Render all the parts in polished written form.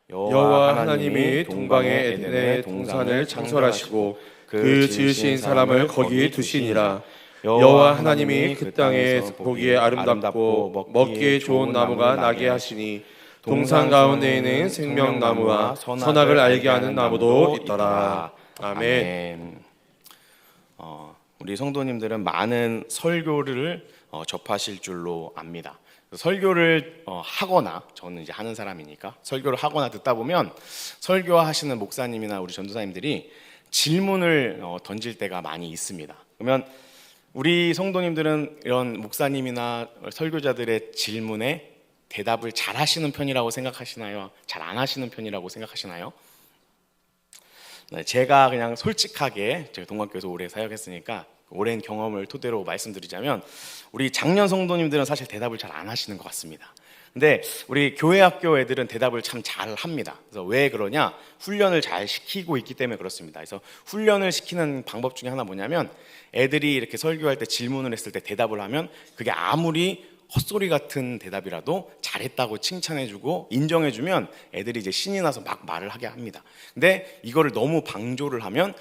여호와 하나님이 동방의 에덴의 동산을 창설하시고 그 지으신 사람을 거기 두시니라. 여호와 하나님이 그 땅에 보기에 아름답고 먹기에 좋은 나무가 나게 하시니 동산 가운데에는 생명나무와 선악을 알게 하는 나무도 있더라. 아멘. 우리 성도님들은 많은 설교를 접하실 줄로 압니다. 설교를 하거나, 저는 이제 하는 사람이니까 설교를 하거나 듣다 보면 설교하시는 목사님이나 우리 전도사님들이 질문을 던질 때가 많이 있습니다. 그러면 우리 성도님들은 이런 목사님이나 설교자들의 질문에 대답을 잘 하시는 편이라고 생각하시나요? 잘 안 하시는 편이라고 생각하시나요? 제가 그냥 솔직하게, 제가 동관교회에서 오래 사역했으니까 오랜 경험을 토대로 말씀드리자면, 우리 작년 성도님들은 사실 대답을 잘 안 하시는 것 같습니다. 근데 우리 교회 학교 애들은 대답을 참 잘 합니다. 그래서 왜 그러냐? 훈련을 잘 시키고 있기 때문에 그렇습니다. 그래서 훈련을 시키는 방법 중에 하나 뭐냐면, 애들이 이렇게 설교할 때 질문을 했을 때 대답을 하면 그게 아무리 헛소리 같은 대답이라도 잘했다고 칭찬해주고 인정해주면 애들이 이제 신이 나서 막 말을 하게 합니다. 근데 이거를 너무 방조를 하면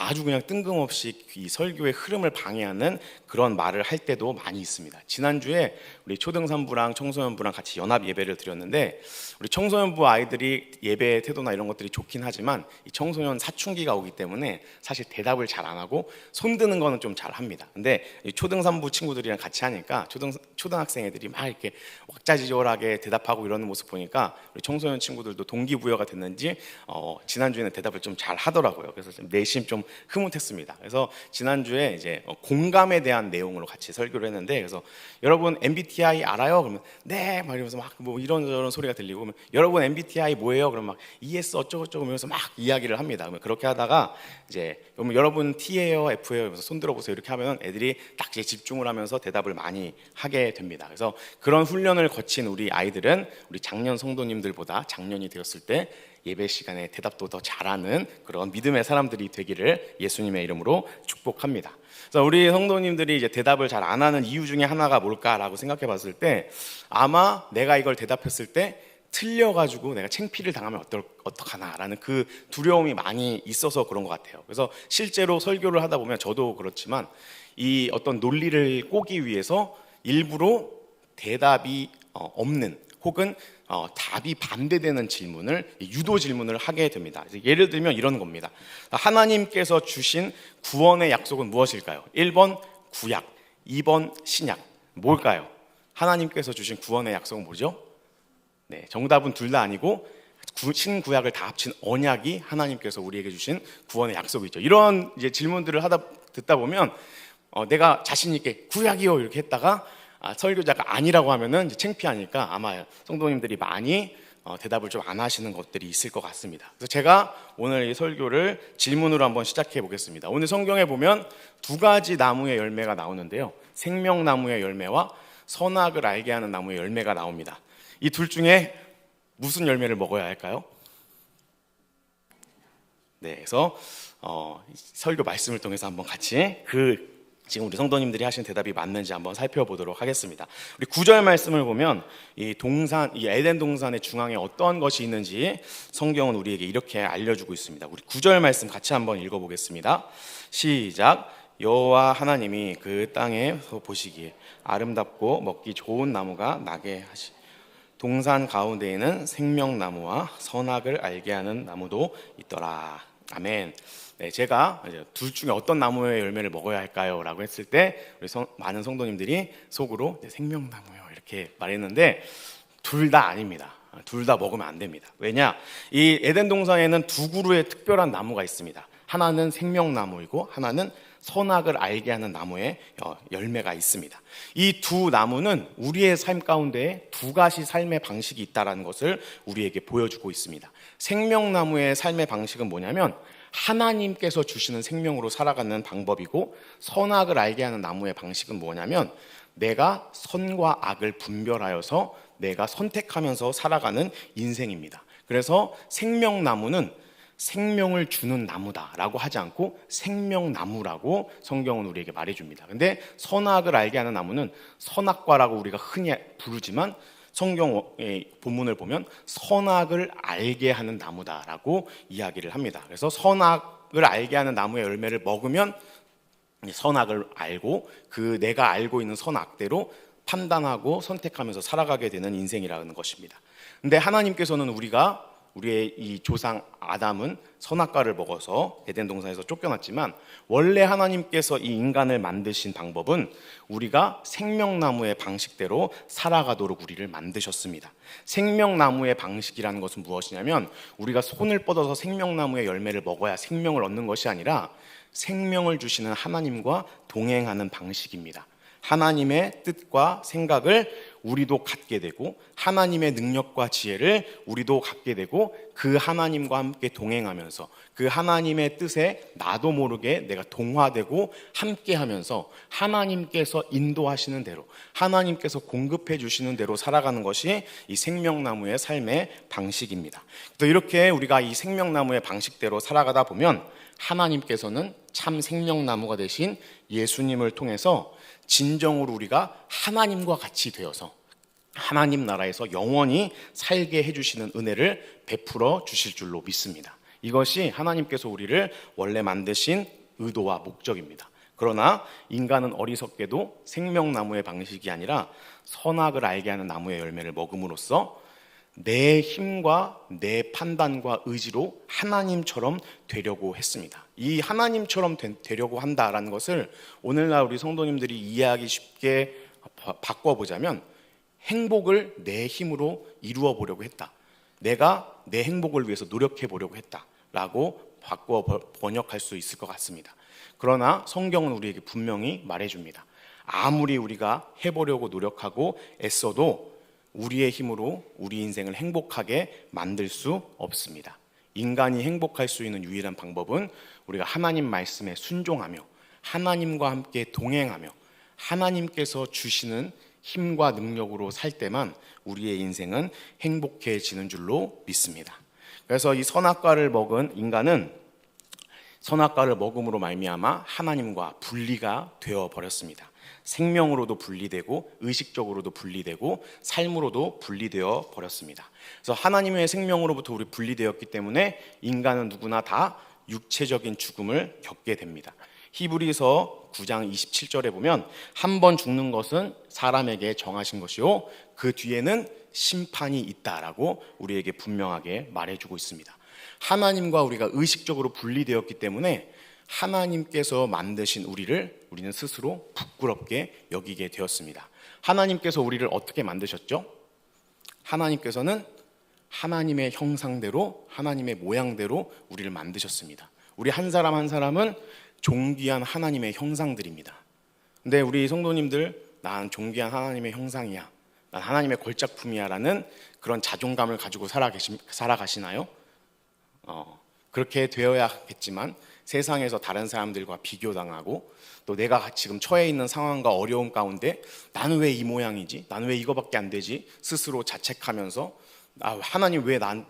아주 그냥 뜬금없이 이 설교의 흐름을 방해하는 그런 말을 할 때도 많이 있습니다. 지난주에 우리 초등산부랑 청소년부랑 같이 연합 예배를 드렸는데, 우리 청소년부 아이들이 예배 태도나 이런 것들이 좋긴 하지만 이 청소년 사춘기가 오기 때문에 사실 대답을 잘 안 하고 손드는 거는 좀 잘 합니다. 근데 이 초등산부 친구들이랑 같이 하니까 초등학생 애들이 막 이렇게 왁자지껄하게 대답하고 이러는 모습 보니까 우리 청소년 친구들도 동기부여가 됐는지 지난주에는 대답을 좀 잘 하더라고요. 그래서 좀 내심 좀 흐뭇했습니다. 그래서 지난주에 이제 공감에 대한 내용으로 같이 설교를 했는데, 그래서 여러분 MBTI 알아요? 그러면 네, 막 이러면서 막 뭐 이런저런 소리가 들리고, 그러면 여러분 MBTI 뭐예요? 그러면 막 ES 어쩌고저쩌고 하면서 막 이야기를 합니다. 그러면 그렇게 하다가 이제 그러면 여러분 T예요, F예요? 이러면서 손 들어보세요. 이렇게 하면 애들이 딱 이제 집중을 하면서 대답을 많이 하게 됩니다. 그래서 그런 훈련을 거친 우리 아이들은 우리 작년 성도님들보다 작년이 되었을 때 예배 시간에 대답도 더 잘하는 그런 믿음의 사람들이 되기를 예수님의 이름으로 축복합니다. 그래서 우리 성도님들이 이제 대답을 잘 안 하는 이유 중에 하나가 뭘까라고 생각해 봤을 때, 아마 내가 이걸 대답했을 때 틀려가지고 내가 창피를 당하면 어떡하나라는 그 두려움이 많이 있어서 그런 것 같아요. 그래서 실제로 설교를 하다 보면 저도 그렇지만 이 어떤 논리를 꼬기 위해서 일부러 대답이 없는, 혹은 답이 반대되는 질문을, 유도 질문을 하게 됩니다. 예를 들면 이런 겁니다. 하나님께서 주신 구원의 약속은 무엇일까요? 1번 구약, 2번 신약. 뭘까요? 하나님께서 주신 구원의 약속은 뭐죠? 네, 정답은 둘 다 아니고 신구약을 다 합친 언약이 하나님께서 우리에게 주신 구원의 약속이죠. 이런 이제 질문들을 듣다 보면 내가 자신 있게 구약이요 이렇게 했다가 설교자가 아니라고 하면은 이제 창피하니까 아마 성도님들이 많이 대답을 좀 안 하시는 것들이 있을 것 같습니다. 그래서 제가 오늘 이 설교를 질문으로 한번 시작해 보겠습니다. 오늘 성경에 보면 두 가지 나무의 열매가 나오는데요, 생명나무의 열매와 선악을 알게 하는 나무의 열매가 나옵니다. 이 둘 중에 무슨 열매를 먹어야 할까요? 네, 그래서 설교 말씀을 통해서 한번 같이 지금 우리 성도님들이 하신 대답이 맞는지 한번 살펴보도록 하겠습니다. 우리 9절 말씀을 보면 이 에덴 동산의 중앙에 어떤 것이 있는지 성경은 우리에게 이렇게 알려주고 있습니다. 우리 9절 말씀 같이 한번 읽어보겠습니다. 시작. 여호와 하나님이 그 땅에서 보시기에 아름답고 먹기 좋은 나무가 나게 하시. 동산 가운데에는 생명나무와 선악을 알게 하는 나무도 있더라. 아멘. 네, 제가 둘 중에 어떤 나무의 열매를 먹어야 할까요? 라고 했을 때 우리 많은 성도님들이 속으로 생명나무요 이렇게 말했는데, 둘 다 아닙니다. 둘 다 먹으면 안 됩니다. 왜냐? 이 에덴 동산에는 두 그루의 특별한 나무가 있습니다. 하나는 생명나무이고 하나는 선악을 알게 하는 나무의 열매가 있습니다. 이 두 나무는 우리의 삶 가운데 두 가지 삶의 방식이 있다는 것을 우리에게 보여주고 있습니다. 생명나무의 삶의 방식은 뭐냐면 하나님께서 주시는 생명으로 살아가는 방법이고, 선악을 알게 하는 나무의 방식은 뭐냐면 내가 선과 악을 분별하여서 내가 선택하면서 살아가는 인생입니다. 그래서 생명나무는 생명을 주는 나무다라고 하지 않고 생명나무라고 성경은 우리에게 말해줍니다. 근데 선악을 알게 하는 나무는 선악과라고 우리가 흔히 부르지만 성경의 본문을 보면 선악을 알게 하는 나무다라고 이야기를 합니다. 그래서 선악을 알게 하는 나무의 열매를 먹으면 선악을 알고 그 내가 알고 있는 선악대로 판단하고 선택하면서 살아가게 되는 인생이라는 것입니다. 근데 하나님께서는 우리의 이 조상 아담은 선악과를 먹어서 에덴 동산에서 쫓겨났지만 원래 하나님께서 이 인간을 만드신 방법은 우리가 생명나무의 방식대로 살아가도록 우리를 만드셨습니다. 생명나무의 방식이라는 것은 무엇이냐면 우리가 손을 뻗어서 생명나무의 열매를 먹어야 생명을 얻는 것이 아니라 생명을 주시는 하나님과 동행하는 방식입니다. 하나님의 뜻과 생각을 우리도 갖게 되고 하나님의 능력과 지혜를 우리도 갖게 되고 그 하나님과 함께 동행하면서 그 하나님의 뜻에 나도 모르게 내가 동화되고 함께하면서 하나님께서 인도하시는 대로 하나님께서 공급해 주시는 대로 살아가는 것이 이 생명나무의 삶의 방식입니다. 또 이렇게 우리가 이 생명나무의 방식대로 살아가다 보면 하나님께서는 참 생명나무가 되신 예수님을 통해서 진정으로 우리가 하나님과 같이 되어서 하나님 나라에서 영원히 살게 해주시는 은혜를 베풀어 주실 줄로 믿습니다. 이것이 하나님께서 우리를 원래 만드신 의도와 목적입니다. 그러나 인간은 어리석게도 생명나무의 방식이 아니라 선악을 알게 하는 나무의 열매를 먹음으로써 내 힘과 내 판단과 의지로 하나님처럼 되려고 했습니다. 이 하나님처럼 되려고 한다라는 것을 오늘날 우리 성도님들이 이해하기 쉽게 바꿔보자면 행복을 내 힘으로 이루어 보려고 했다. 내가 내 행복을 위해서 노력해 보려고 했다라고 바꿔 번역할 수 있을 것 같습니다. 그러나 성경은 우리에게 분명히 말해줍니다. 아무리 우리가 해보려고 노력하고 애써도 우리의 힘으로 우리 인생을 행복하게 만들 수 없습니다. 인간이 행복할 수 있는 유일한 방법은 우리가 하나님 말씀에 순종하며 하나님과 함께 동행하며 하나님께서 주시는 힘과 능력으로 살 때만 우리의 인생은 행복해지는 줄로 믿습니다. 그래서 이 선악과를 먹은 인간은 선악과를 먹음으로 말미암아 하나님과 분리가 되어 버렸습니다. 생명으로도 분리되고 의식적으로도 분리되고 삶으로도 분리되어 버렸습니다. 그래서 하나님의 생명으로부터 우리 분리되었기 때문에 인간은 누구나 다 육체적인 죽음을 겪게 됩니다. 히브리서 9장 27절에 보면 한 번 죽는 것은 사람에게 정하신 것이요 그 뒤에는 심판이 있다라고 우리에게 분명하게 말해주고 있습니다. 하나님과 우리가 의식적으로 분리되었기 때문에 하나님께서 만드신 우리는 스스로 부끄럽게 여기게 되었습니다. 하나님께서 우리를 어떻게 만드셨죠? 하나님께서는 하나님의 형상대로 하나님의 모양대로 우리를 만드셨습니다. 우리 한 사람 한 사람은 존귀한 하나님의 형상들입니다. 근데 우리 성도님들 난 존귀한 하나님의 형상이야, 난 하나님의 걸작품이야 라는 그런 자존감을 가지고 살아가시나요? 그렇게 되어야겠지만 세상에서 다른 사람들과 비교당하고 또 내가 지금 처해 있는 상황과 어려움 가운데 나는 왜 이 모양이지? 나는 왜 이거밖에 안 되지? 스스로 자책하면서 하나님 왜 날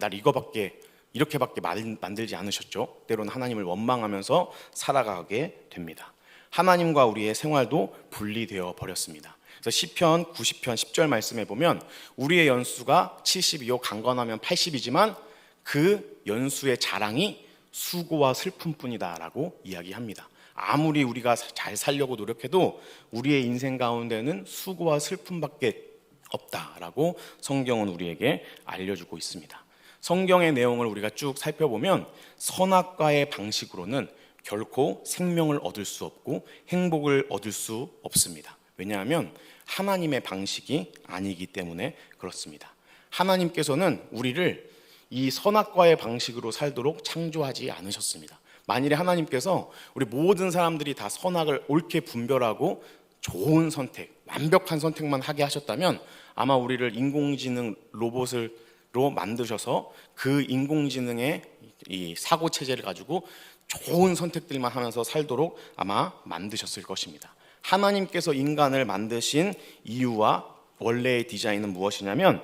이렇게밖에 만들지 않으셨죠? 때로는 하나님을 원망하면서 살아가게 됩니다. 하나님과 우리의 생활도 분리되어 버렸습니다. 그래서 시편 90편 10절 말씀에 보면 우리의 연수가 70이요 강건하면 80이지만 그 연수의 자랑이 수고와 슬픔뿐이다 라고 이야기합니다. 아무리 우리가 잘 살려고 노력해도 우리의 인생 가운데는 수고와 슬픔밖에 없다라고 성경은 우리에게 알려주고 있습니다. 성경의 내용을 우리가 쭉 살펴보면 선악과의 방식으로는 결코 생명을 얻을 수 없고 행복을 얻을 수 없습니다. 왜냐하면 하나님의 방식이 아니기 때문에 그렇습니다. 하나님께서는 우리를 이 선악과의 방식으로 살도록 창조하지 않으셨습니다. 만일에 하나님께서 우리 모든 사람들이 다 선악을 옳게 분별하고 좋은 선택, 완벽한 선택만 하게 하셨다면 아마 우리를 인공지능 로봇으로 만드셔서 그 인공지능의 이 사고 체제를 가지고 좋은 선택들만 하면서 살도록 아마 만드셨을 것입니다. 하나님께서 인간을 만드신 이유와 원래의 디자인은 무엇이냐면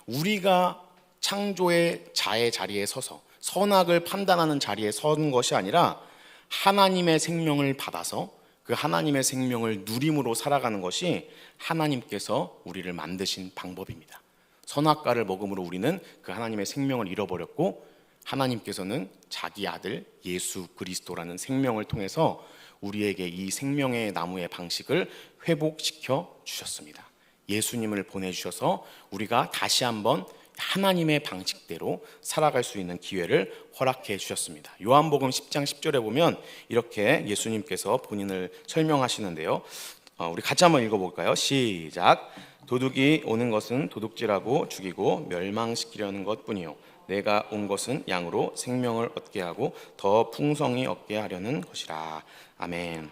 우리가 창조의 자의 자리에 서서 선악을 판단하는 자리에 선 것이 아니라 하나님의 생명을 받아서 그 하나님의 생명을 누림으로 살아가는 것이 하나님께서 우리를 만드신 방법입니다. 선악과를 먹음으로 우리는 그 하나님의 생명을 잃어버렸고, 하나님께서는 자기 아들 예수 그리스도라는 생명을 통해서 우리에게 이 생명의 나무의 방식을 회복시켜 주셨습니다. 예수님을 보내주셔서 우리가 다시 한번 하나님의 방식대로 살아갈 수 있는 기회를 허락해 주셨습니다. 요한복음 10장 10절에 보면 이렇게 예수님께서 본인을 설명하시는데요. 우리 같이 한번 읽어볼까요? 시작. 도둑이 오는 것은 도둑질하고 죽이고 멸망시키려는 것뿐이요, 내가 온 것은 양으로 생명을 얻게 하고 더 풍성히 얻게 하려는 것이라. 아멘.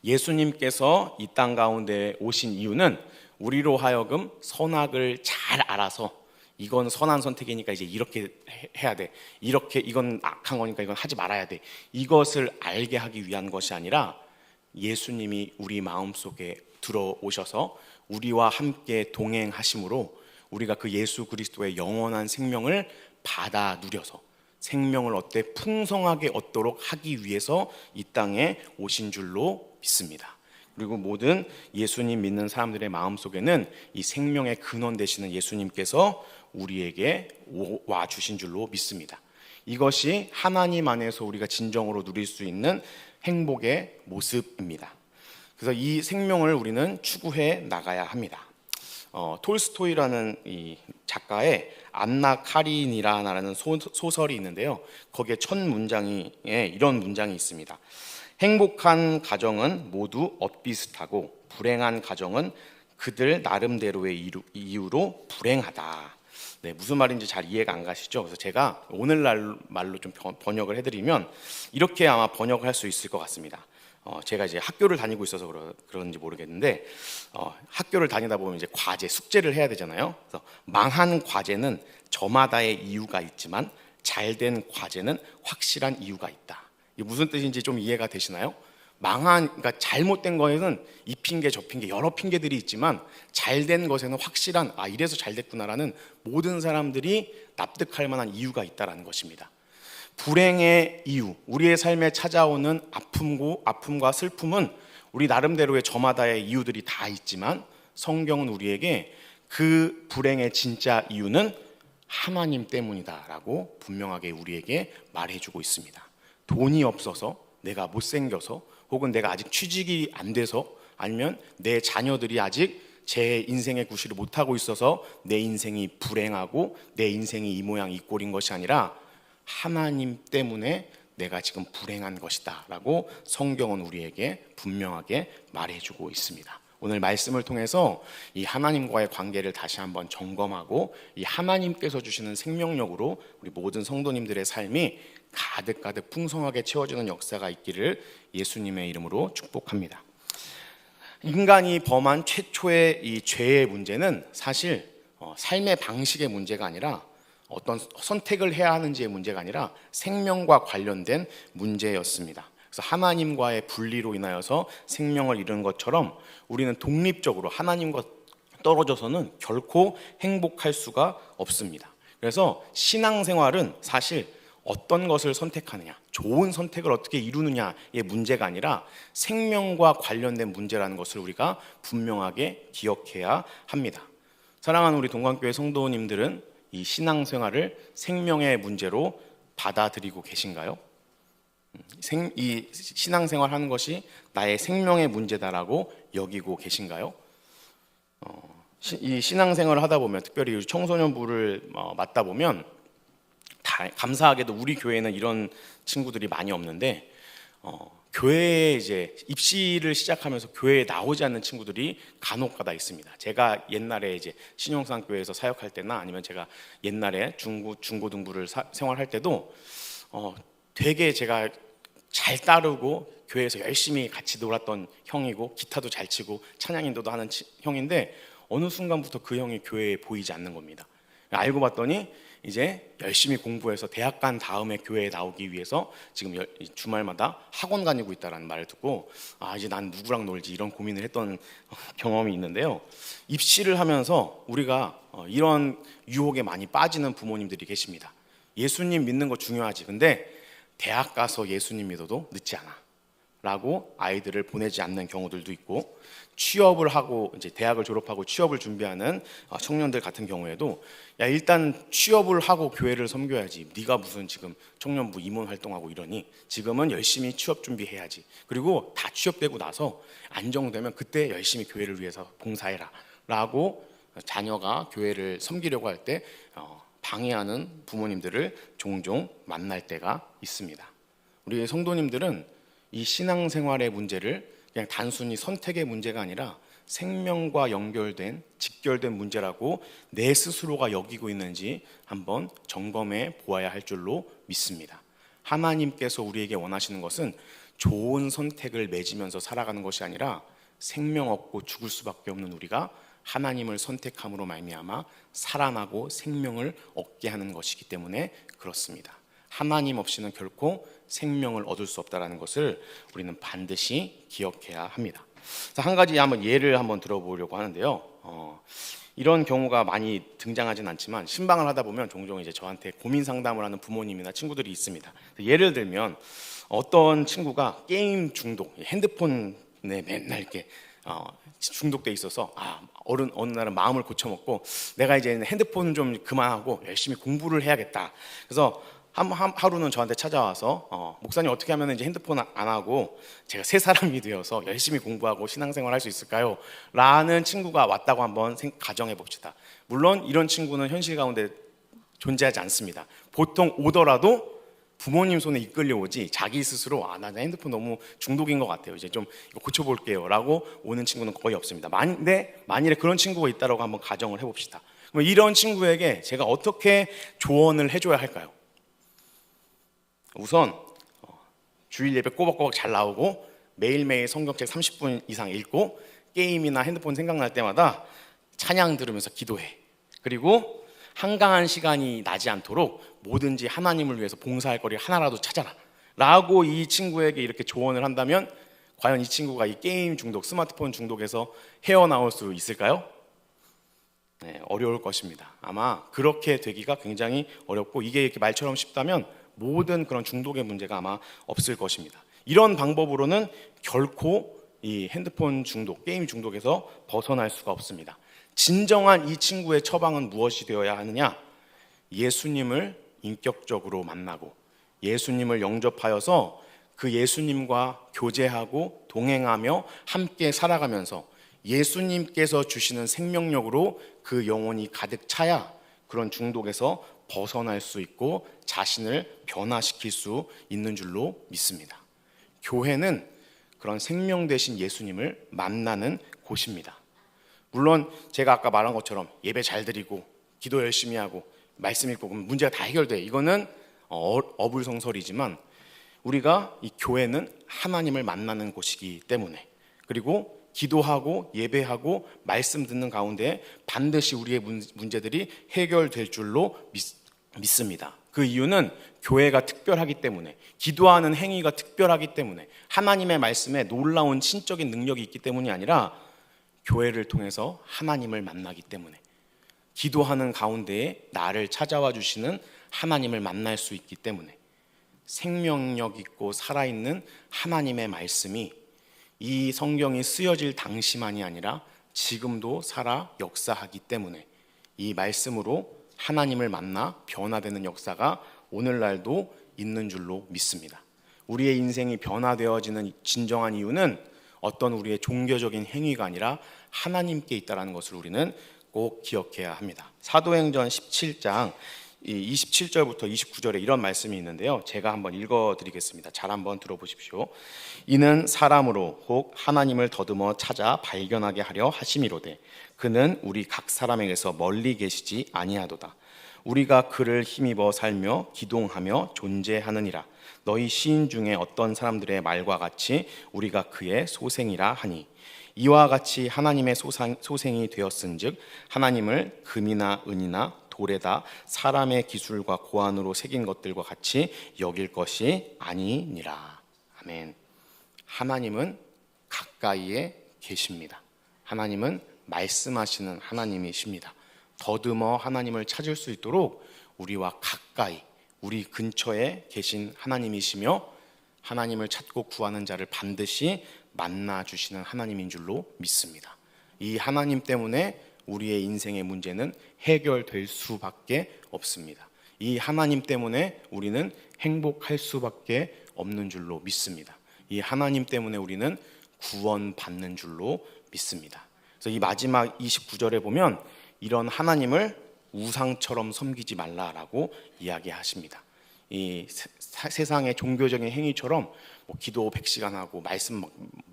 예수님께서 이 땅 가운데 오신 이유는 우리로 하여금 선악을 잘 알아서 이건 선한 선택이니까 이제 이렇게 해야 돼, 이렇게 이건 악한 거니까 이건 하지 말아야 돼, 이것을 알게 하기 위한 것이 아니라 예수님이 우리 마음속에 들어오셔서 우리와 함께 동행하심으로 우리가 그 예수 그리스도의 영원한 생명을 받아 누려서 생명을 풍성하게 얻도록 하기 위해서 이 땅에 오신 줄로 믿습니다. 그리고 모든 예수님 믿는 사람들의 마음속에는 이 생명의 근원 되시는 예수님께서 우리에게 와 주신 줄로 믿습니다. 이것이 하나님 안에서 우리가 진정으로 누릴 수 있는 행복의 모습입니다. 그래서 이 생명을 우리는 추구해 나가야 합니다. 톨스토이라는 이 작가의 안나 카리니나라는 소설이 있는데요. 거기에 첫 문장에 이런 문장이 있습니다. 행복한 가정은 모두 엇비슷하고 불행한 가정은 그들 나름대로의 이유로 불행하다. 네, 무슨 말인지 잘 이해가 안 가시죠? 그래서 제가 오늘날 말로 좀 번역을 해드리면 이렇게 아마 번역을 할 수 있을 것 같습니다. 제가 이제 학교를 다니고 있어서 그런지 모르겠는데, 학교를 다니다 보면 이제 과제, 숙제를 해야 되잖아요. 그래서 망한 과제는 저마다의 이유가 있지만 잘된 과제는 확실한 이유가 있다. 이게 무슨 뜻인지 좀 이해가 되시나요? 그러니까 잘못된 거에는 이 핑계 저 핑계 여러 핑계들이 있지만 잘된 것에는 확실한, 이래서 잘 됐구나라는 모든 사람들이 납득할 만한 이유가 있다라는 것입니다. 불행의 이유, 우리의 삶에 찾아오는 아픔과 슬픔은 우리 나름대로의 저마다의 이유들이 다 있지만 성경은 우리에게 그 불행의 진짜 이유는 하나님 때문이다라고 분명하게 우리에게 말해주고 있습니다. 돈이 없어서, 내가 못생겨서, 혹은 내가 아직 취직이 안 돼서, 아니면 내 자녀들이 아직 제 인생의 구실을 못하고 있어서 내 인생이 불행하고 내 인생이 이 모양 이 꼴인 것이 아니라 하나님 때문에 내가 지금 불행한 것이다 라고 성경은 우리에게 분명하게 말해주고 있습니다. 오늘 말씀을 통해서 이 하나님과의 관계를 다시 한번 점검하고 이 하나님께서 주시는 생명력으로 우리 모든 성도님들의 삶이 가득가득 풍성하게 채워지는 역사가 있기를 예수님의 이름으로 축복합니다. 인간이 범한 최초의 이 죄의 문제는 사실 삶의 방식의 문제가 아니라 어떤 선택을 해야 하는지의 문제가 아니라 생명과 관련된 문제였습니다. 그래서 하나님과의 분리로 인하여서 생명을 잃은 것처럼 우리는 독립적으로 하나님과 떨어져서는 결코 행복할 수가 없습니다. 그래서 신앙생활은 사실 어떤 것을 선택하느냐, 좋은 선택을 어떻게 이루느냐의 문제가 아니라 생명과 관련된 문제라는 것을 우리가 분명하게 기억해야 합니다. 사랑하는 우리 동관교회 성도님들은 이 신앙생활을 생명의 문제로 받아들이고 계신가요? 이 신앙생활 하는 것이 나의 생명의 문제다라고 여기고 계신가요? 이 신앙생활을 하다 보면, 특별히 청소년부를 맡다 보면 감사하게도 우리 교회는 이런 친구들이 많이 없는데, 교회에 이제 입시를 시작하면서 교회에 나오지 않는 친구들이 간혹가다 있습니다. 제가 옛날에 이제 신용산교회에서 사역할 때나 아니면 제가 옛날에 중고등부를 생활할 때도 되게 제가 잘 따르고 교회에서 열심히 같이 놀았던 형이고 기타도 잘 치고 찬양 인도도 하는 형인데 어느 순간부터 그 형이 교회에 보이지 않는 겁니다. 알고 봤더니 이제 열심히 공부해서 대학 간 다음에 교회에 나오기 위해서 지금 주말마다 학원 다니고 있다라는 말을 듣고 이제 난 누구랑 놀지 이런 고민을 했던 경험이 있는데요. 입시를 하면서 우리가 이런 유혹에 많이 빠지는 부모님들이 계십니다. 예수님 믿는 거 중요하지. 근데 대학 가서 예수님 믿어도 늦지 않아. 라고 아이들을 보내지 않는 경우들도 있고, 취업을 하고 이제 대학을 졸업하고 취업을 준비하는 청년들 같은 경우에도 야 일단 취업을 하고 교회를 섬겨야지, 네가 무슨 지금 청년부 임원 활동하고 이러니 지금은 열심히 취업 준비해야지, 그리고 다 취업되고 나서 안정되면 그때 열심히 교회를 위해서 봉사해라 라고 자녀가 교회를 섬기려고 할 때 방해하는 부모님들을 종종 만날 때가 있습니다. 우리 성도님들은 이 신앙생활의 문제를 그냥 단순히 선택의 문제가 아니라 생명과 연결된 직결된 문제라고 내 스스로가 여기고 있는지 한번 점검해 보아야 할 줄로 믿습니다. 하나님께서 우리에게 원하시는 것은 좋은 선택을 맺으면서 살아가는 것이 아니라 생명 없고 죽을 수밖에 없는 우리가 하나님을 선택함으로 말미암아 살아나고 생명을 얻게 하는 것이기 때문에 그렇습니다. 하나님 없이는 결코 생명을 얻을 수 없다는 것을 우리는 반드시 기억해야 합니다. 한 가지 예를 한번 들어보려고 하는데요. 이런 경우가 많이 등장하진 않지만 신방을 하다 보면 종종 이제 저한테 고민 상담을 하는 부모님이나 친구들이 있습니다. 예를 들면 어떤 친구가 게임 중독, 핸드폰에 맨날 이렇게 중독돼 있어서 어느 날은 마음을 고쳐먹고 내가 이제 핸드폰 좀 그만하고 열심히 공부를 해야겠다. 그래서 하루는 저한테 찾아와서 목사님 어떻게 하면 이제 핸드폰 안 하고 제가 새 사람이 되어서 열심히 공부하고 신앙생활 할 수 있을까요? 라는 친구가 왔다고 한번 가정해 봅시다. 물론 이런 친구는 현실 가운데 존재하지 않습니다. 보통 오더라도 부모님 손에 이끌려 오지 자기 스스로 나 핸드폰 너무 중독인 것 같아요, 이제 좀 이거 고쳐볼게요 라고 오는 친구는 거의 없습니다. 만일에 그런 친구가 있다고 한번 가정을 해봅시다. 그럼 이런 친구에게 제가 어떻게 조언을 해줘야 할까요? 우선 주일 예배 꼬박꼬박 잘 나오고 매일매일 성경책 30분 이상 읽고 게임이나 핸드폰 생각날 때마다 찬양 들으면서 기도해. 그리고 한가한 시간이 나지 않도록 뭐든지 하나님을 위해서 봉사할 거리 하나라도 찾아라 라고 이 친구에게 이렇게 조언을 한다면 과연 이 친구가 이 게임 중독, 스마트폰 중독에서 헤어나올 수 있을까요? 네, 어려울 것입니다. 아마 그렇게 되기가 굉장히 어렵고 이게 이렇게 말처럼 쉽다면 모든 그런 중독의 문제가 아마 없을 것입니다. 이런 방법으로는 결코 이 핸드폰 중독, 게임 중독에서 벗어날 수가 없습니다. 진정한 이 친구의 처방은 무엇이 되어야 하느냐? 예수님을 인격적으로 만나고 예수님을 영접하여서 그 예수님과 교제하고 동행하며 함께 살아가면서 예수님께서 주시는 생명력으로 그 영혼이 가득 차야 그런 중독에서 벗어날 수 있고 자신을 변화시킬 수 있는 줄로 믿습니다. 교회는 그런 생명 되신 예수님을 만나는 곳입니다. 물론 제가 아까 말한 것처럼 예배 잘 드리고 기도 열심히 하고 말씀 읽고 그러면 문제가 다 해결돼, 이거는 어불성설이지만 우리가 이 교회는 하나님을 만나는 곳이기 때문에, 그리고 기도하고 예배하고 말씀 듣는 가운데 반드시 우리의 문제들이 해결될 줄로 믿습니다. 그 이유는 교회가 특별하기 때문에, 기도하는 행위가 특별하기 때문에, 하나님의 말씀에 놀라운 신적인 능력이 있기 때문이 아니라 교회를 통해서 하나님을 만나기 때문에, 기도하는 가운데에 나를 찾아와 주시는 하나님을 만날 수 있기 때문에, 생명력 있고 살아있는 하나님의 말씀이 이 성경이 쓰여질 당시만이 아니라 지금도 살아 역사하기 때문에 이 말씀으로 하나님을 만나 변화되는 역사가 오늘날도 있는 줄로 믿습니다. 우리의 인생이 변화되어지는 진정한 이유는 어떤 우리의 종교적인 행위가 아니라 하나님께 있다는 것을 우리는 꼭 기억해야 합니다. 사도행전 17장 27절부터 29절에 이런 말씀이 있는데요, 제가 한번 읽어드리겠습니다. 잘 한번 들어보십시오. 이는 사람으로 혹 하나님을 더듬어 찾아 발견하게 하려 하심이로되 그는 우리 각 사람에게서 멀리 계시지 아니하도다. 우리가 그를 힘입어 살며 기동하며 존재하느니라. 너희 시인 중에 어떤 사람들의 말과 같이 우리가 그의 소생이라 하니, 이와 같이 하나님의 소생이 되었은즉 하나님을 금이나 은이나 돌에다 사람의 기술과 고안으로 새긴 것들과 같이 여길 것이 아니니라. 아멘. 하나님은 가까이에 계십니다. 하나님은 말씀하시는 하나님이십니다. 더듬어 하나님을 찾을 수 있도록 우리와 가까이, 우리 근처에 계신 하나님이시며 하나님을 찾고 구하는 자를 반드시 만나 주시는 하나님인 줄로 믿습니다. 이 하나님 때문에 우리의 인생의 문제는 해결될 수밖에 없습니다. 이 하나님 때문에 우리는 행복할 수밖에 없는 줄로 믿습니다. 이 하나님 때문에 우리는 구원받는 줄로 믿습니다. 그래서 이 마지막 29절에 보면 이런 하나님을 우상처럼 섬기지 말라라고 이야기하십니다. 이 세상의 종교적인 행위처럼 뭐 기도 100시간 하고 말씀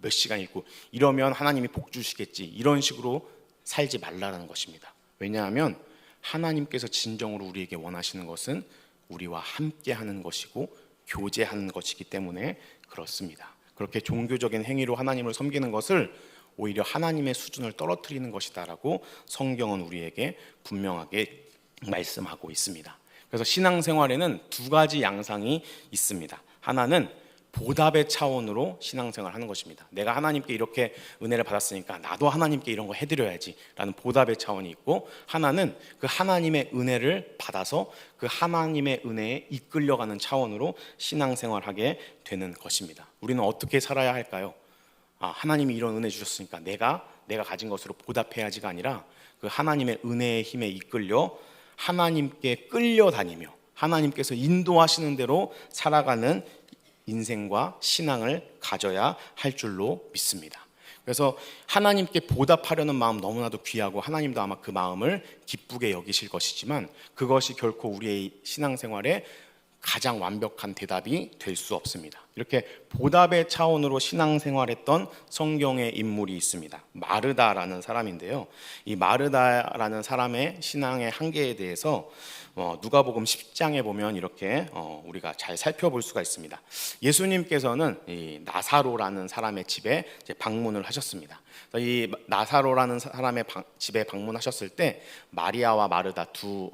몇 시간 읽고 이러면 하나님이 복 주시겠지, 이런 식으로 살지 말라는 것입니다. 왜냐하면 하나님께서 진정으로 우리에게 원하시는 것은 우리와 함께 하는 것이고 교제하는 것이기 때문에 그렇습니다. 그렇게 종교적인 행위로 하나님을 섬기는 것을 오히려 하나님의 수준을 떨어뜨리는 것이다라고 성경은 우리에게 분명하게 말씀하고 있습니다. 그래서 신앙생활에는 두 가지 양상이 있습니다. 하나는 보답의 차원으로 신앙생활을 하는 것입니다. 내가 하나님께 이렇게 은혜를 받았으니까 나도 하나님께 이런 거 해드려야지 라는 보답의 차원이 있고, 하나는 그 하나님의 은혜를 받아서 그 하나님의 은혜에 이끌려가는 차원으로 신앙생활하게 되는 것입니다. 우리는 어떻게 살아야 할까요? 하나님이 이런 은혜 주셨으니까 내가 가진 것으로 보답해야지가 아니라 그 하나님의 은혜의 힘에 이끌려 하나님께 끌려다니며 하나님께서 인도하시는 대로 살아가는 인생과 신앙을 가져야 할 줄로 믿습니다. 그래서 하나님께 보답하려는 마음 너무나도 귀하고 하나님도 아마 그 마음을 기쁘게 여기실 것이지만 그것이 결코 우리의 신앙생활에 가장 완벽한 대답이 될 수 없습니다. 이렇게 보답의 차원으로 신앙생활했던 성경의 인물이 있습니다. 마르다라는 사람인데요. 이 마르다라는 사람의 신앙의 한계에 대해서 누가복음 10장에 보면 이렇게 우리가 잘 살펴볼 수가 있습니다. 예수님께서는 이 나사로라는 사람의 집에 이제 방문을 하셨습니다. 이 나사로라는 사람의 집에 방문하셨을 때 마리아와 마르다 두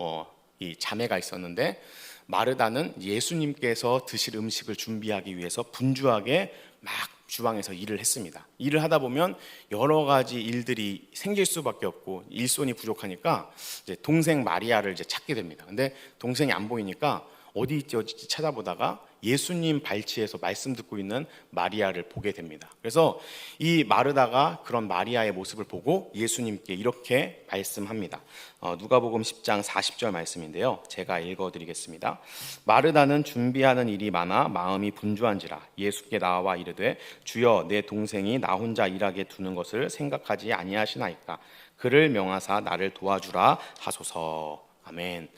이 자매가 있었는데, 마르다는 예수님께서 드실 음식을 준비하기 위해서 분주하게 막 주방에서 일을 했습니다. 일을 하다 보면 여러 가지 일들이 생길 수밖에 없고 일손이 부족하니까 이제 동생 마리아를 이제 찾게 됩니다. 근데 동생이 안 보이니까 어디 있지 찾아보다가 예수님 발치에서 말씀 듣고 있는 마리아를 보게 됩니다. 그래서 이 마르다가 그런 마리아의 모습을 보고 예수님께 이렇게 말씀합니다. 누가복음 10장 40절 말씀인데요. 제가 읽어드리겠습니다. 마르다는 준비하는 일이 많아 마음이 분주한지라 예수께 나와 이르되 주여 내 동생이 나 혼자 일하게 두는 것을 생각하지 아니하시나이까 그를 명하사 나를 도와주라 하소서. 아멘.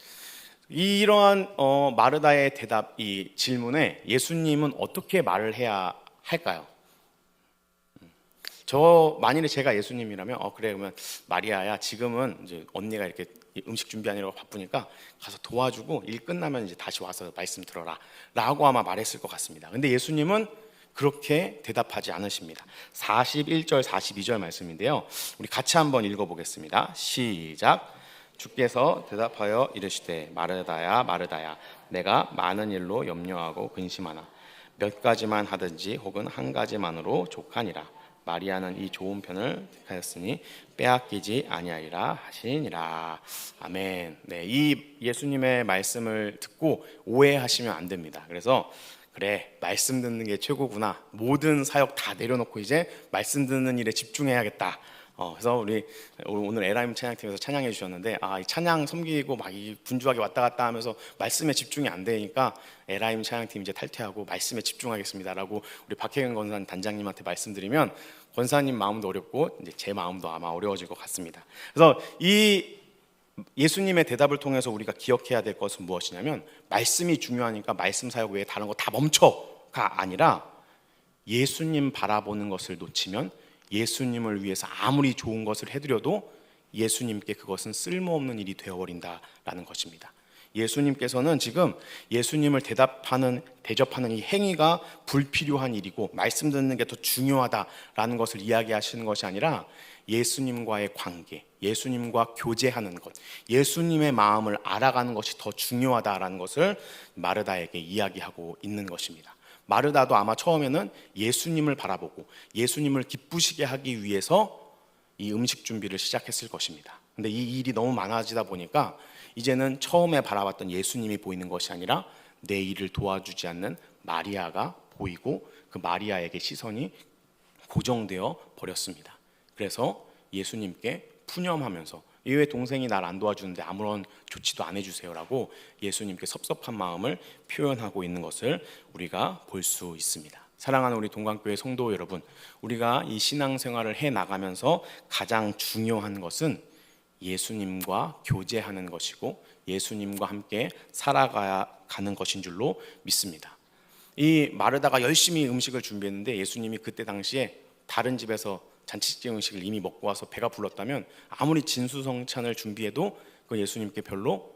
이러한 마르다의 대답, 이 질문에 예수님은 어떻게 말을 해야 할까요? 만일에 제가 예수님이라면 그래, 그러면 마리아야, 지금은 이제 언니가 이렇게 음식 준비하느라고 바쁘니까 가서 도와주고 일 끝나면 이제 다시 와서 말씀 들어라 라고 아마 말했을 것 같습니다. 근데 예수님은 그렇게 대답하지 않으십니다. 41절 42절 말씀인데요. 우리 같이 한번 읽어보겠습니다. 시작. 주께서 대답하여 이르시되 마르다야 마르다야 내가 많은 일로 염려하고 근심하나 몇 가지만 하든지 혹은 한 가지만으로 족하니라. 마리아는 이 좋은 편을 택하였으니 빼앗기지 아니하리라 하시니라. 아멘. 네, 이 예수님의 말씀을 듣고 오해하시면 안 됩니다. 그래서 그래, 말씀 듣는 게 최고구나, 모든 사역 다 내려놓고 이제 말씀 듣는 일에 집중해야겠다. 그래서 우리 오늘 에라임 찬양팀에서 찬양해 주셨는데, 이 찬양 섬기고 막 분주하게 왔다 갔다 하면서 말씀에 집중이 안 되니까 에라임 찬양팀 이제 탈퇴하고 말씀에 집중하겠습니다라고 우리 박혜경 권사님 단장님한테 말씀드리면 권사님 마음도 어렵고 이제 제 마음도 아마 어려워질 것 같습니다. 그래서 이 예수님의 대답을 통해서 우리가 기억해야 될 것은 무엇이냐면, 말씀이 중요하니까 말씀 사역 외에 다른 거 다 멈춰가 아니라 예수님 바라보는 것을 놓치면 예수님을 위해서 아무리 좋은 것을 해드려도 예수님께 그것은 쓸모없는 일이 되어버린다라는 것입니다. 예수님께서는 지금 예수님을 대접하는 이 행위가 불필요한 일이고 말씀 듣는 게 더 중요하다라는 것을 이야기하시는 것이 아니라 예수님과의 관계, 예수님과 교제하는 것, 예수님의 마음을 알아가는 것이 더 중요하다라는 것을 마르다에게 이야기하고 있는 것입니다. 마르다도 아마 처음에는 예수님을 바라보고 예수님을 기쁘시게 하기 위해서 이 음식 준비를 시작했을 것입니다. 근데 이 일이 너무 많아지다 보니까 이제는 처음에 바라봤던 예수님이 보이는 것이 아니라 내 일을 도와주지 않는 마리아가 보이고 그 마리아에게 시선이 고정되어 버렸습니다. 그래서 예수님께 푸념하면서 왜 동생이 날 안 도와주는데 아무런 조치도 안 해주세요라고 예수님께 섭섭한 마음을 표현하고 있는 것을 우리가 볼 수 있습니다. 사랑하는 우리 동관교회 성도 여러분, 우리가 이 신앙생활을 해 나가면서 가장 중요한 것은 예수님과 교제하는 것이고 예수님과 함께 살아가는 것인 줄로 믿습니다. 이 마르다가 열심히 음식을 준비했는데 예수님이 그때 당시에 다른 집에서 잔치집 음식을 이미 먹고 와서 배가 불렀다면 아무리 진수성찬을 준비해도 그 예수님께 별로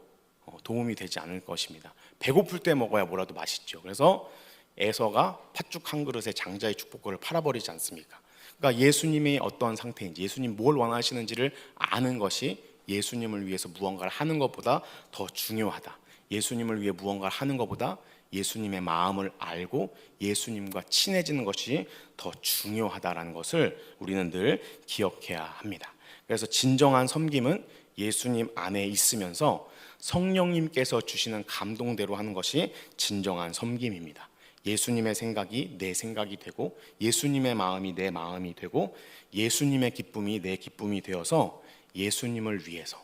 도움이 되지 않을 것입니다. 배고플 때 먹어야 뭐라도 맛있죠. 그래서 에서가 팥죽 한 그릇에 장자의 축복권을 팔아버리지 않습니까? 그러니까 예수님이 어떤 상태인지, 예수님 뭘 원하시는지를 아는 것이 예수님을 위해서 무언가를 하는 것보다 더 중요하다. 예수님을 위해 무언가를 하는 것보다 예수님의 마음을 알고 예수님과 친해지는 것이 더 중요하다라는 것을 우리는 늘 기억해야 합니다. 그래서 진정한 섬김은 예수님 안에 있으면서 성령님께서 주시는 감동대로 하는 것이 진정한 섬김입니다. 예수님의 생각이 내 생각이 되고 예수님의 마음이 내 마음이 되고 예수님의 기쁨이 내 기쁨이 되어서 예수님을 위해서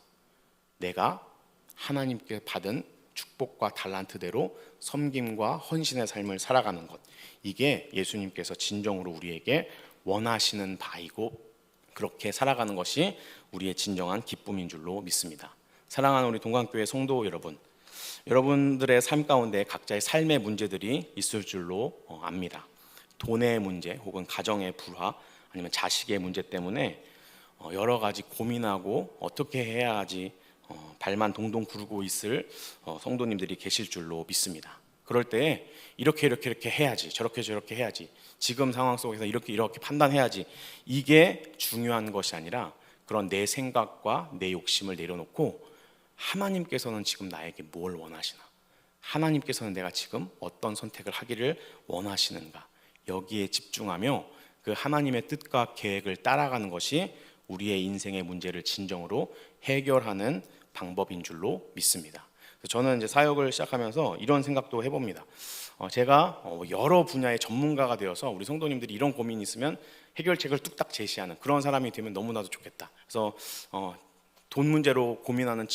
내가 하나님께 받은 축복과 달란트대로 섬김과 헌신의 삶을 살아가는 것, 이게 예수님께서 진정으로 우리에게 원하시는 바이고 그렇게 살아가는 것이 우리의 진정한 기쁨인 줄로 믿습니다. 사랑하는 우리 동관교회 성도 여러분, 여러분들의 삶 가운데 각자의 삶의 문제들이 있을 줄로 압니다. 돈의 문제 혹은 가정의 불화 아니면 자식의 문제 때문에 여러 가지 고민하고 어떻게 해야 하지 발만 동동 구르고 있을 성도님들이 계실 줄로 믿습니다. 그럴 때 이렇게 해야지, 저렇게 해야지, 지금 상황 속에서 이렇게 판단해야지, 이게 중요한 것이 아니라 그런 내 생각과 내 욕심을 내려놓고 하나님께서는 지금 나에게 뭘 원하시나, 하나님께서는 내가 지금 어떤 선택을 하기를 원하시는가, 여기에 집중하며 그 하나님의 뜻과 계획을 따라가는 것이 우리의 인생의 문제를 진정으로 해결하는 방법인 줄로 믿습니다. 저는 이제 사역을 시작하면서 이런 생각도 해봅니다. 제가 여러 분야의 전문가가 되어서 우리 성도님들이 이런 고민이 있으면 해결책을 뚝딱 제시하는 그런 사람이 되면 너무나도 좋겠다. 그래서 돈 문제로 고민하는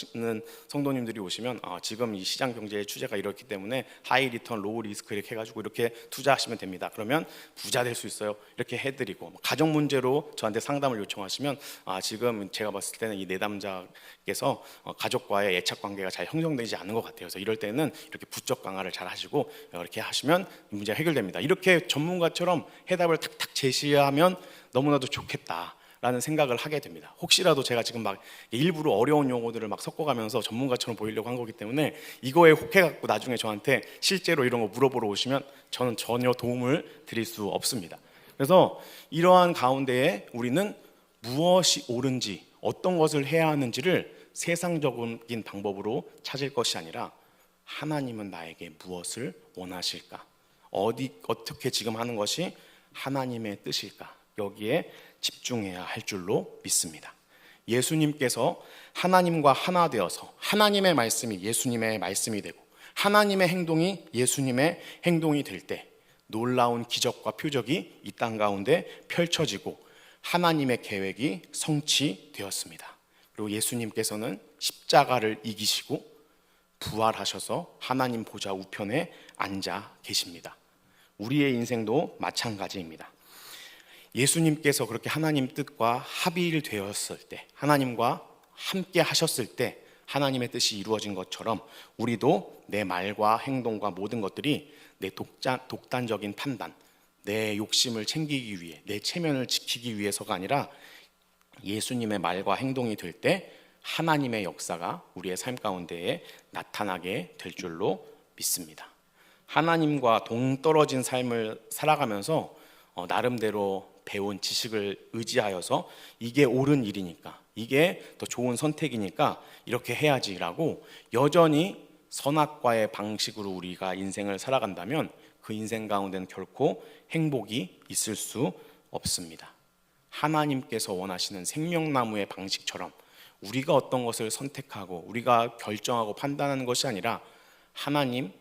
성도님들이 오시면 지금 이 시장 경제의 추세가 이렇기 때문에 하이 리턴 로우 리스크 이렇게 해가지고 이렇게 투자하시면 됩니다. 그러면 부자 될 수 있어요. 이렇게 해드리고, 가정 문제로 저한테 상담을 요청하시면 지금 제가 봤을 때는 이 내담자께서 가족과의 애착 관계가 잘 형성되지 않은 것 같아요. 그래서 이럴 때는 이렇게 부적 강화를 잘 하시고 이렇게 하시면 문제가 해결됩니다. 이렇게 전문가처럼 해답을 탁탁 제시하면 너무나도 좋겠다 라는 생각을 하게 됩니다. 혹시라도 제가 지금 막 일부러 어려운 용어들을 막 섞어가면서 전문가처럼 보이려고 한 거기 때문에 이거에 혹해갖고 나중에 저한테 실제로 이런 거 물어보러 오시면 저는 전혀 도움을 드릴 수 없습니다. 그래서 이러한 가운데에 우리는 무엇이 옳은지, 어떤 것을 해야 하는지를 세상적인 방법으로 찾을 것이 아니라 하나님은 나에게 무엇을 원하실까? 어떻게 지금 하는 것이 하나님의 뜻일까? 여기에 집중해야 할 줄로 믿습니다. 예수님께서 하나님과 하나 되어서 하나님의 말씀이 예수님의 말씀이 되고 하나님의 행동이 예수님의 행동이 될 때 놀라운 기적과 표적이 이 땅 가운데 펼쳐지고 하나님의 계획이 성취되었습니다. 그리고 예수님께서는 십자가를 이기시고 부활하셔서 하나님 보좌 우편에 앉아 계십니다. 우리의 인생도 마찬가지입니다. 예수님께서 그렇게 하나님 뜻과 합일되었을 때, 하나님과 함께 하셨을 때 하나님의 뜻이 이루어진 것처럼 우리도 내 말과 행동과 모든 것들이 내 독단적인 판단, 내 욕심을 챙기기 위해, 내 체면을 지키기 위해서가 아니라 예수님의 말과 행동이 될 때 하나님의 역사가 우리의 삶 가운데에 나타나게 될 줄로 믿습니다. 하나님과 동떨어진 삶을 살아가면서 나름대로 배운 지식을 의지하여서 이게 옳은 일이니까, 이게 더 좋은 선택이니까 이렇게 해야지라고 여전히 선악과의 방식으로 우리가 인생을 살아간다면 그 인생 가운데는 결코 행복이 있을 수 없습니다. 하나님께서 원하시는 생명나무의 방식처럼 우리가 어떤 것을 선택하고 우리가 결정하고 판단하는 것이 아니라 하나님,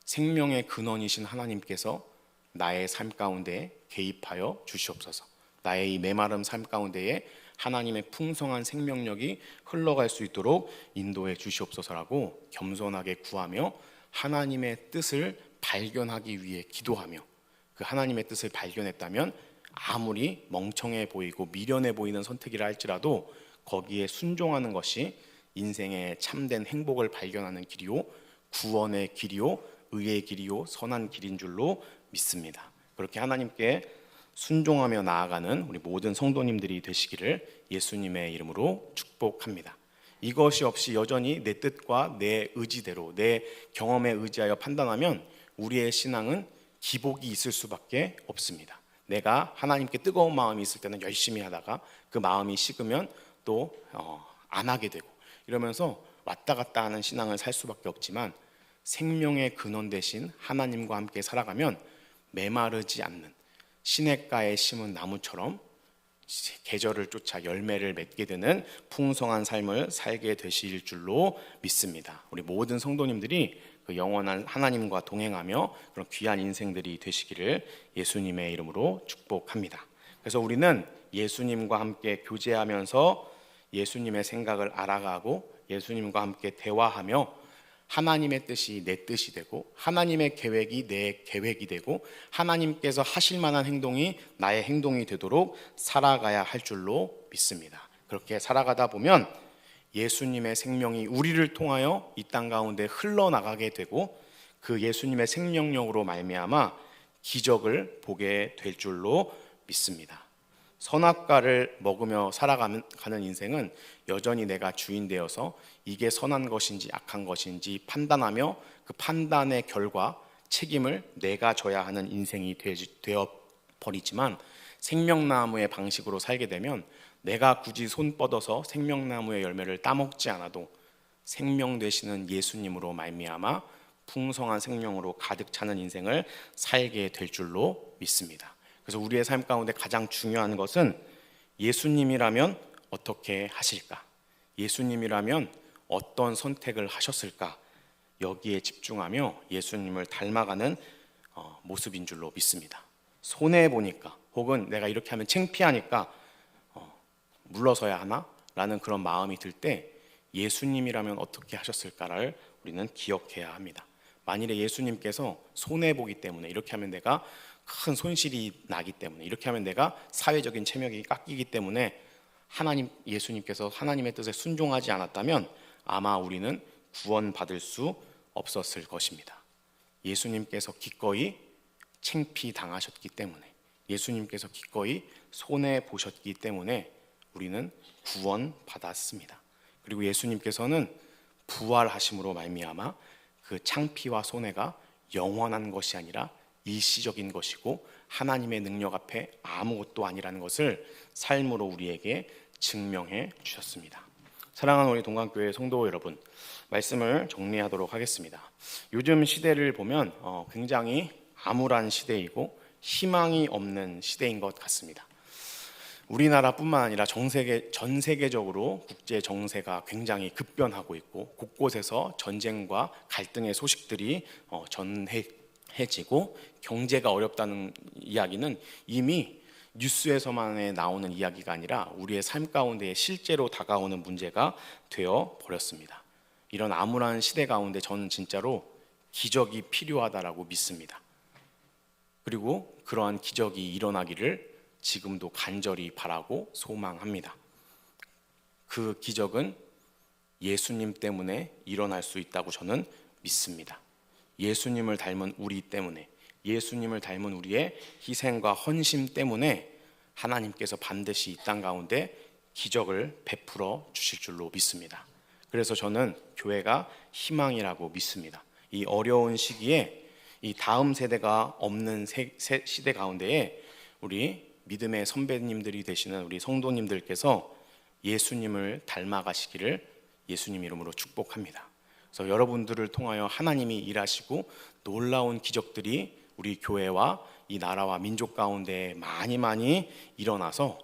생명의 근원이신 하나님께서 나의 삶 가운데 개입하여 주시옵소서. 나의 이 메마른 삶 가운데에 하나님의 풍성한 생명력이 흘러갈 수 있도록 인도해 주시옵소서라고 겸손하게 구하며 하나님의 뜻을 발견하기 위해 기도하며, 그 하나님의 뜻을 발견했다면 아무리 멍청해 보이고 미련해 보이는 선택이라 할지라도 거기에 순종하는 것이 인생의 참된 행복을 발견하는 길이요, 구원의 길이요, 의의 길이요, 선한 길인 줄로 믿습니다. 그렇게 하나님께 순종하며 나아가는 우리 모든 성도님들이 되시기를 예수님의 이름으로 축복합니다. 이것이 없이 여전히 내 뜻과 내 의지대로, 내 경험에 의지하여 판단하면 우리의 신앙은 기복이 있을 수밖에 없습니다. 내가 하나님께 뜨거운 마음이 있을 때는 열심히 하다가 그 마음이 식으면 또 안 하게 되고, 이러면서 왔다 갔다 하는 신앙을 살 수밖에 없지만, 생명의 근원 대신 하나님과 함께 살아가면 메마르지 않는 시냇가에 심은 나무처럼 계절을 쫓아 열매를 맺게 되는 풍성한 삶을 살게 되실 줄로 믿습니다. 우리 모든 성도님들이 그 영원한 하나님과 동행하며 그런 귀한 인생들이 되시기를 예수님의 이름으로 축복합니다. 그래서 우리는 예수님과 함께 교제하면서 예수님의 생각을 알아가고 예수님과 함께 대화하며 하나님의 뜻이 내 뜻이 되고 하나님의 계획이 내 계획이 되고 하나님께서 하실 만한 행동이 나의 행동이 되도록 살아가야 할 줄로 믿습니다. 그렇게 살아가다 보면 예수님의 생명이 우리를 통하여 이 땅 가운데 흘러나가게 되고 그 예수님의 생명력으로 말미암아 기적을 보게 될 줄로 믿습니다. 선악과를 먹으며 살아가는 인생은 여전히 내가 주인 되어서 이게 선한 것인지 악한 것인지 판단하며 그 판단의 결과 책임을 내가 져야 하는 인생이 되어버리지만, 생명나무의 방식으로 살게 되면 내가 굳이 손 뻗어서 생명나무의 열매를 따먹지 않아도 생명 되시는 예수님으로 말미암아 풍성한 생명으로 가득 차는 인생을 살게 될 줄로 믿습니다. 그래서 우리의 삶 가운데 가장 중요한 것은 예수님이라면 어떻게 하실까? 예수님이라면 어떤 선택을 하셨을까? 여기에 집중하며 예수님을 닮아가는 모습인 줄로 믿습니다. 손해보니까 혹은 내가 이렇게 하면 창피하니까 물러서야 하나? 라는 그런 마음이 들 때 예수님이라면 어떻게 하셨을까를 우리는 기억해야 합니다. 만일에 예수님께서 손해보기 때문에, 이렇게 하면 내가 큰 손실이 나기 때문에, 이렇게 하면 내가 사회적인 체면이 깎이기 때문에 예수님께서 하나님의 뜻에 순종하지 않았다면 아마 우리는 구원받을 수 없었을 것입니다. 예수님께서 기꺼이 창피당하셨기 때문에, 예수님께서 기꺼이 손해보셨기 때문에 우리는 구원받았습니다. 그리고 예수님께서는 부활하심으로 말미암아 그 창피와 손해가 영원한 것이 아니라 일시적인 것이고 하나님의 능력 앞에 아무것도 아니라는 것을 삶으로 우리에게 증명해 주셨습니다. 사랑하는 우리 동강교회 성도 여러분, 말씀을 정리하도록 하겠습니다. 요즘 시대를 보면 굉장히 암울한 시대이고 희망이 없는 시대인 것 같습니다. 우리나라뿐만 아니라 전 세계적으로 국제 정세가 굉장히 급변하고 있고 곳곳에서 전쟁과 갈등의 소식들이 전해지고 경제가 어렵다는 이야기는 이미 뉴스에서만 나오는 이야기가 아니라 우리의 삶 가운데 실제로 다가오는 문제가 되어 버렸습니다. 이런 암울한 시대 가운데 저는 진짜로 기적이 필요하다라고 믿습니다. 그리고 그러한 기적이 일어나기를 지금도 간절히 바라고 소망합니다. 그 기적은 예수님 때문에 일어날 수 있다고 저는 믿습니다. 예수님을 닮은 우리 때문에, 예수님을 닮은 우리의 희생과 헌신 때문에 하나님께서 반드시 이 땅 가운데 기적을 베풀어 주실 줄로 믿습니다. 그래서 저는 교회가 희망이라고 믿습니다. 이 어려운 시기에 이 다음 세대가 없는 시대 가운데에 우리 믿음의 선배님들이 되시는 우리 성도님들께서 예수님을 닮아가시기를 예수님 이름으로 축복합니다. 그래서 여러분들을 통하여 하나님이 일하시고 놀라운 기적들이 우리 교회와 이 나라와 민족 가운데 많이 일어나서,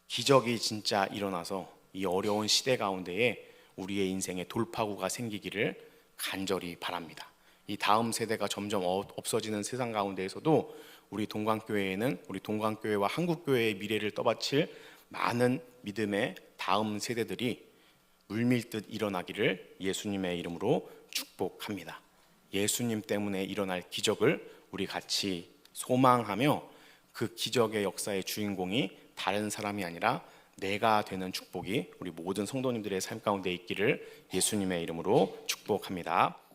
기적이 진짜 일어나서 이 어려운 시대 가운데에 우리의 인생에 돌파구가 생기기를 간절히 바랍니다. 이 다음 세대가 점점 없어지는 세상 가운데에서도 우리 동광교회에는 우리 동광교회와 한국교회의 미래를 떠받칠 많은 믿음의 다음 세대들이 물밀듯 일어나기를 예수님의 이름으로 축복합니다. 예수님 때문에 일어날 기적을 우리 같이 소망하며 그 기적의 역사의 주인공이 다른 사람이 아니라 내가 되는 축복이 우리 모든 성도님들의 삶 가운데 있기를 예수님의 이름으로 축복합니다.